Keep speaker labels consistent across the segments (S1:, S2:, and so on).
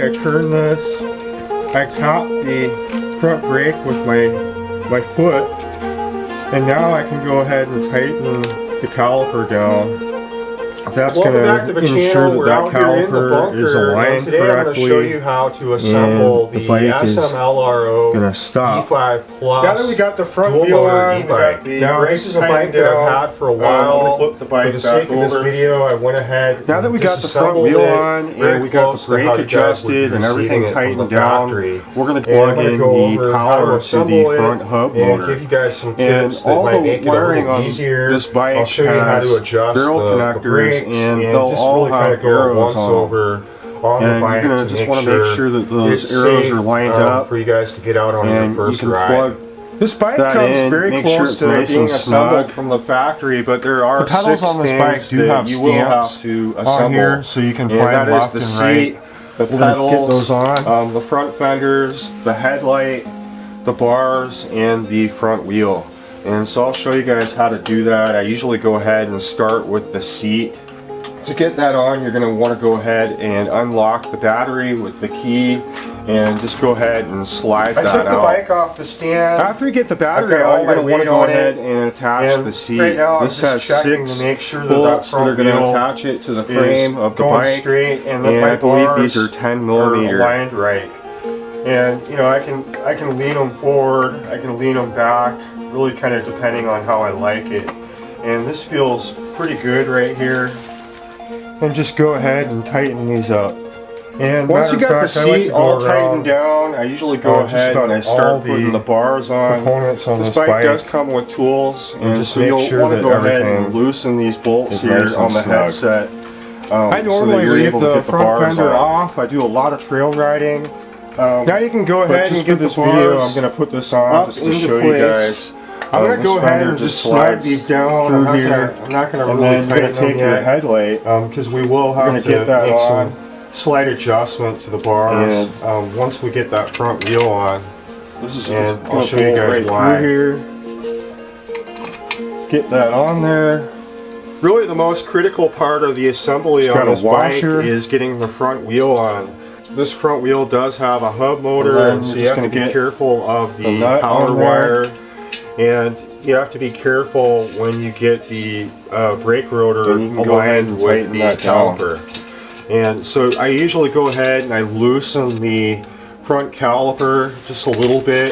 S1: I turn this, I tap the front brake with my foot, and now I can go ahead and tighten the caliper down. That's going to ensure that caliper is aligned correctly.
S2: I'm going to show you how to assemble the SMLRO
S1: going to stop.
S2: E5 Plus.
S1: Now that we got the front wheel on,
S2: e-bike. Now this is a bike that I've had for a while.
S1: Flip the bike
S2: for the sake of this video, I went ahead.
S1: Now that we got the front wheel on and we got the brake adjusted and everything tightened down, we're going to plug in the power to the front hub motor.
S2: Give you guys some tips that might make it a little easier.
S1: This bike
S2: I'll show you how to adjust the brakes
S1: and they'll all have arrows on
S2: the bike.
S1: You're going to just want to make sure that those arrows are lined up
S2: for you guys to get out on your first ride.
S1: This bike comes very close to being assembled from the factory, but there are
S2: the pedals on this bike do have
S1: you will have to assemble
S2: here, so you can find left and right.
S1: The pedals, get those on. The front fenders, the headlight, the bars, and the front wheel. And so I'll show you guys how to do that. I usually go ahead and start with the seat. To get that on, you're going to want to go ahead and unlock the battery with the key and just go ahead and slide that out.
S2: I took the bike off the stand.
S1: After you get the battery out, you're going to want to go ahead and attach the seat.
S2: Right now,
S1: this has 6
S2: to make sure
S1: bolts that are going to attach it to the frame of the bike.
S2: Straight, and
S1: I believe these are 10 millimeter.
S2: Aligned right. And you know, I can lean them forward, I can lean them back, really kind of depending on how I like it. And this feels pretty good right here. And just go ahead and tighten these up. And
S1: once you got the seat all tightened down, I usually go ahead and I start putting the bars on.
S2: Components on
S1: this bike does come with tools, and
S2: just
S1: so
S2: make
S1: you'll
S2: sure
S1: want to
S2: that
S1: go ahead and loosen these bolts here on the headset.
S2: I normally leave the front fender off. I do a lot of trail riding.
S1: Now you can go ahead and get this video. I'm going to put this on just to show you guys.
S2: I'm going to go ahead and just slide these down
S1: through here.
S2: I'm not going to really tighten them
S1: take your headlight,
S2: because we will have to
S1: get that
S2: make
S1: on.
S2: some slight adjustment to the bars once we get that front wheel on.
S1: This is
S2: I'll show you guys why.
S1: Here. Get that on there.
S2: Really, the most critical part of the assembly on this bike is getting the front wheel on. This front wheel does have a hub motor, so you have to be careful of the power wire. And you have to be careful when you get the brake rotor aligned with the caliper. And so I usually go ahead and I loosen the front caliper just a little bit,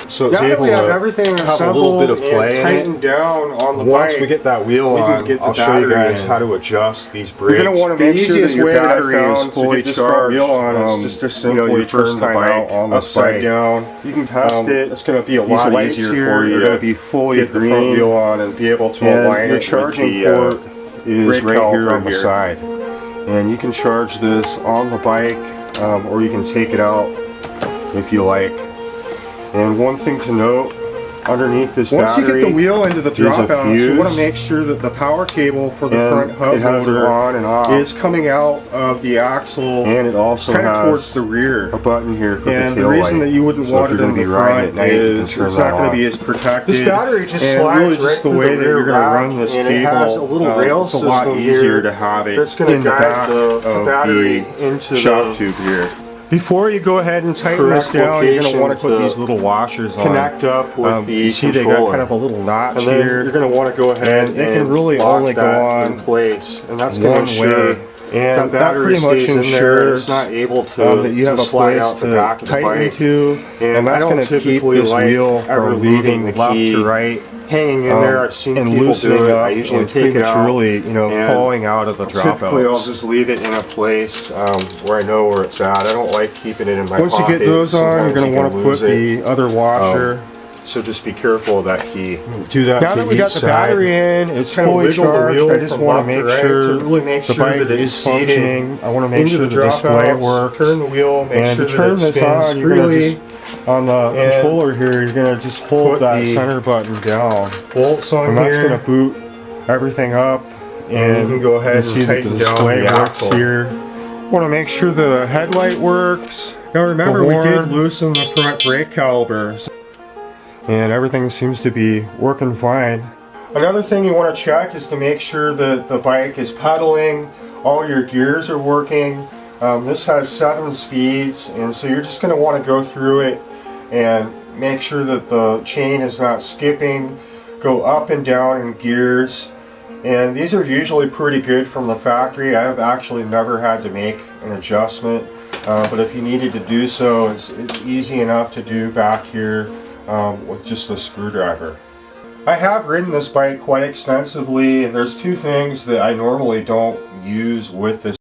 S2: so it's able to have a little bit of play and tighten down on the bike. Once we get that wheel on, I'll show you guys how to adjust these brakes.
S1: You're going to want to make sure that your battery is fully charged.
S2: It's just simply turn the bike upside down.
S1: You can test it.
S2: It's going to be a lot easier for you to
S1: be fully
S2: get the front wheel on and be able to align it.
S1: Your charging port is right here on the side.
S2: And you can charge this on the bike, or you can take it out if you like. And one thing to note, underneath this
S1: once
S2: battery,
S1: you get the wheel into the dropout,
S2: you want to make sure that the power cable for the front hub motor
S1: on and off
S2: is coming out of the axle,
S1: and it also
S2: kind of
S1: has
S2: towards the rear.
S1: A button here for
S2: and
S1: the tail
S2: the reason
S1: light.
S2: that you wouldn't want it in the front is it's not going to be as protected.
S1: This battery just slides
S2: really just
S1: right
S2: the way that you're going to run this
S1: and
S2: cable.
S1: It has a little rail
S2: it's a lot easier to have it
S1: that's going
S2: in
S1: to
S2: the back of
S1: battery
S2: into
S1: shock
S2: the
S1: tube here.
S2: Before you go ahead and tighten this down, you're going to want to put these little washers on. Connect up with the
S1: see they got kind of a little notch
S2: and then
S1: here.
S2: You're going to want to go ahead and
S1: it can really only go on
S2: in place, and that's going to ensure
S1: and
S2: that pretty much ensures it's not able to
S1: that you have a
S2: slide
S1: place
S2: out the back of the
S1: tighten
S2: bike.
S1: to,
S2: And
S1: that's going to keep this wheel
S2: ever
S1: from
S2: leaving
S1: moving
S2: the
S1: left
S2: key
S1: to right.
S2: Hanging in there. I've seen
S1: and
S2: people
S1: loosening
S2: do it.
S1: up.
S2: I usually
S1: and
S2: take it out,
S1: really, falling out of the
S2: typically I'll
S1: dropout.
S2: just leave it in a place where I know where it's at. I don't like keeping it in my
S1: Once
S2: pocket.
S1: you get those on, you're
S2: Sometimes
S1: going to want to put the other washer.
S2: So just be careful of that key. Do that.
S1: Now that we got the battery in, it's fully charged. I just want to make sure the bike is functioning. I want to make sure the display works.
S2: Turn the wheel. Make sure
S1: turn
S2: that it
S1: this on,
S2: spins
S1: you're going
S2: freely.
S1: to just on the controller here, you're going to just hold that center button down.
S2: Bolts on
S1: and
S2: here.
S1: that's going to boot everything up.
S2: And you can go ahead and
S1: see that the
S2: tighten down
S1: display
S2: the
S1: works
S2: axle.
S1: here. Want to make sure the headlight works.
S2: Now remember, we did loosen the front brake calipers,
S1: and everything seems to be working fine.
S2: Another thing you want to check is to make sure that the bike is pedaling, all your gears are working. This has 7 speeds, and so you're just going to want to go through it and make sure that the chain is not skipping. Go up and down in gears, and these are usually pretty good from the factory. I've actually never had to make an adjustment, but if you needed to do so, it's easy enough to do back here with just a screwdriver. I have ridden this bike quite extensively, and there's 2 things that I normally don't use with this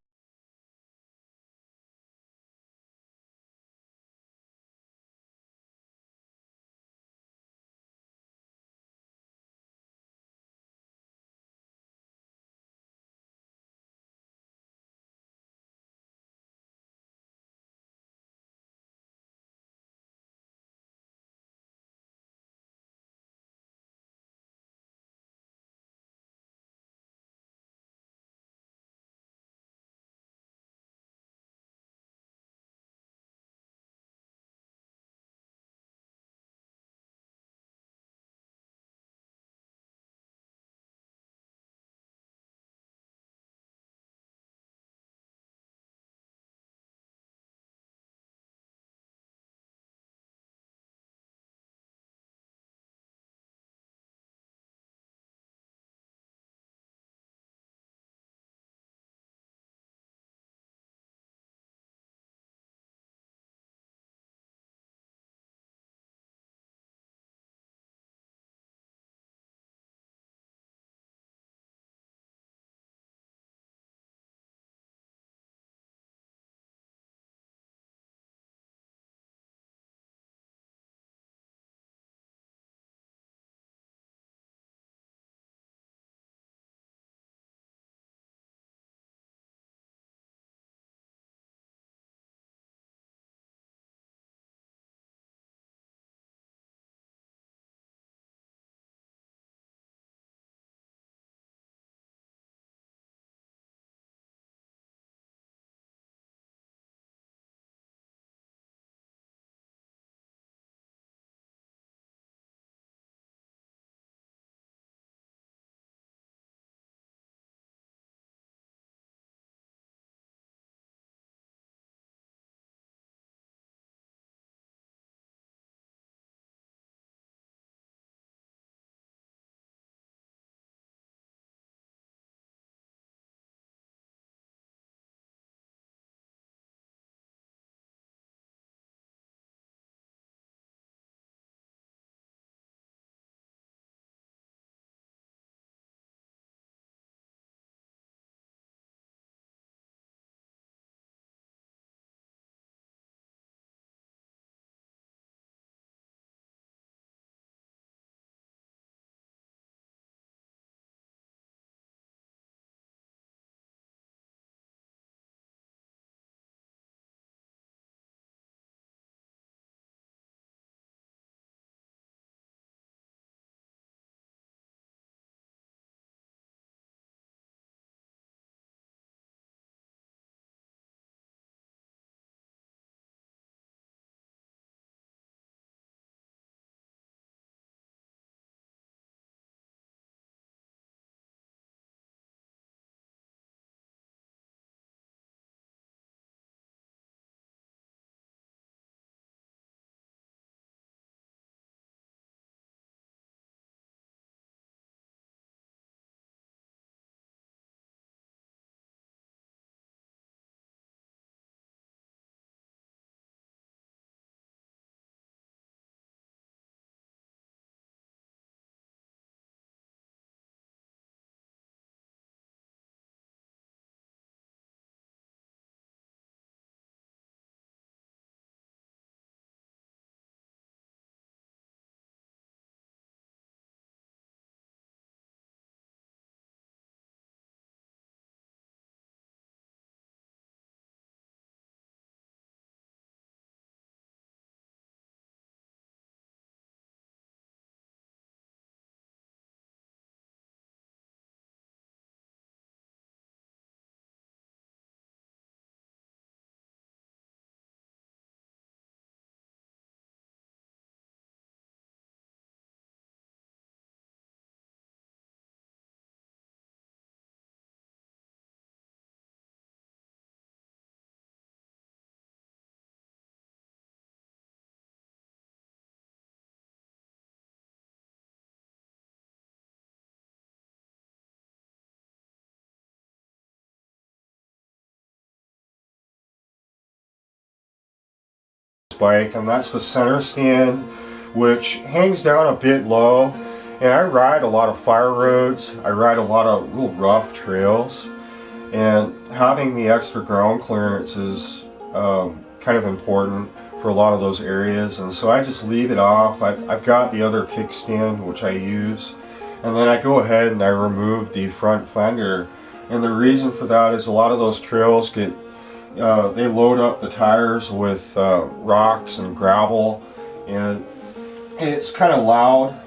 S1: bike, and that's the center stand, which hangs down a bit low. And I ride a lot of fire roads, I ride a lot of real rough trails, and having the extra ground clearance is kind of important for a lot of those areas. And so I just leave it off. I've got the other kickstand which I use, and then I go ahead and I remove the front fender. And the reason for that is a lot of those trails get they load up the tires with rocks and gravel, and it's kind of loud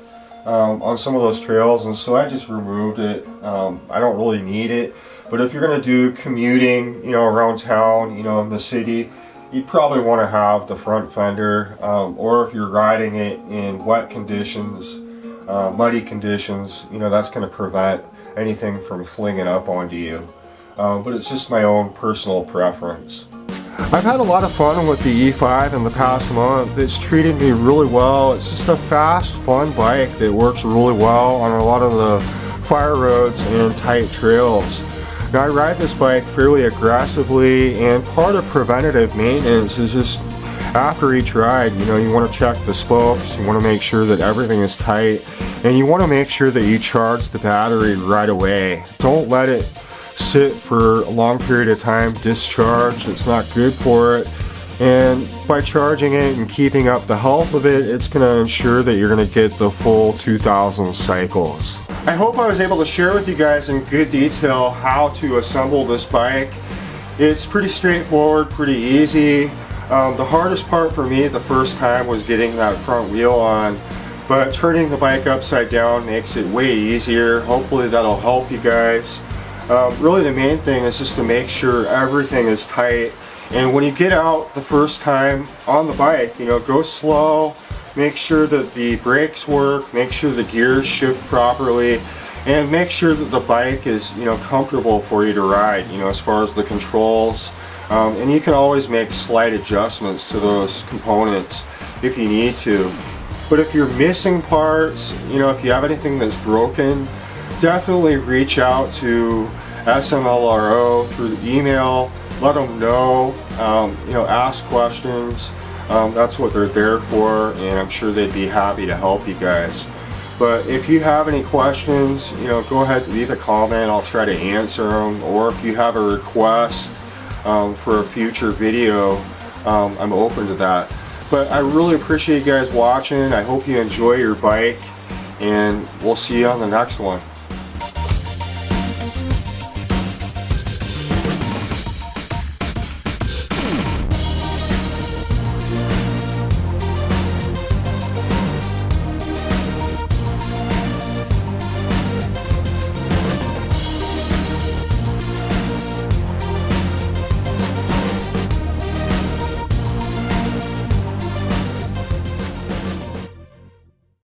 S1: on some of those trails, and so I just removed it. I don't really need it, but if you're going to do commuting, you know, around town, you know, in the city, you probably want to have the front fender, or if you're riding it in wet conditions, muddy conditions, you know, that's going to prevent anything from flinging up onto you. But it's just my own personal preference. I've had a lot of fun with the E5 in the past month. It's treated me really well. It's just a fast, fun bike that works really well on a lot of the fire roads and tight trails. Now, I ride this bike fairly aggressively, and part of preventative maintenance is just after each ride, you know, you want to check the spokes, you want to make sure that everything is tight, and you want to make sure that you charge the battery right away. Don't let it sit for a long period of time, discharge. It's not good for it. And by charging it and keeping up the health of it, it's going to ensure that you're going to get the full 2,000 cycles. I hope I was able to share with you guys in good detail how to assemble this bike. It's pretty straightforward, pretty easy. The hardest part for me the first time was getting that front wheel on, but turning the bike upside down makes it way easier. Hopefully that'll help you guys. Really the main thing is just to make sure everything is tight, and when you get out the first time on the bike, you know, go slow, make sure that the brakes work, make sure the gears shift properly, and make sure that the bike is, you know, comfortable for you to ride, you know, as far as the controls. And you can always make slight adjustments to those components if you need to. But if you're missing parts, you know, if you have anything that's broken, definitely reach out to SMLRO through the email. Let them know, you know, ask questions. That's what they're there for, and I'm sure they'd be happy to help you guys. But if you have any questions, you know, go ahead and leave a comment. I'll try to answer them. Or if you have a request for a future video, I'm open to that. But I really appreciate you guys watching. I hope you enjoy your bike, and we'll see you on the next one.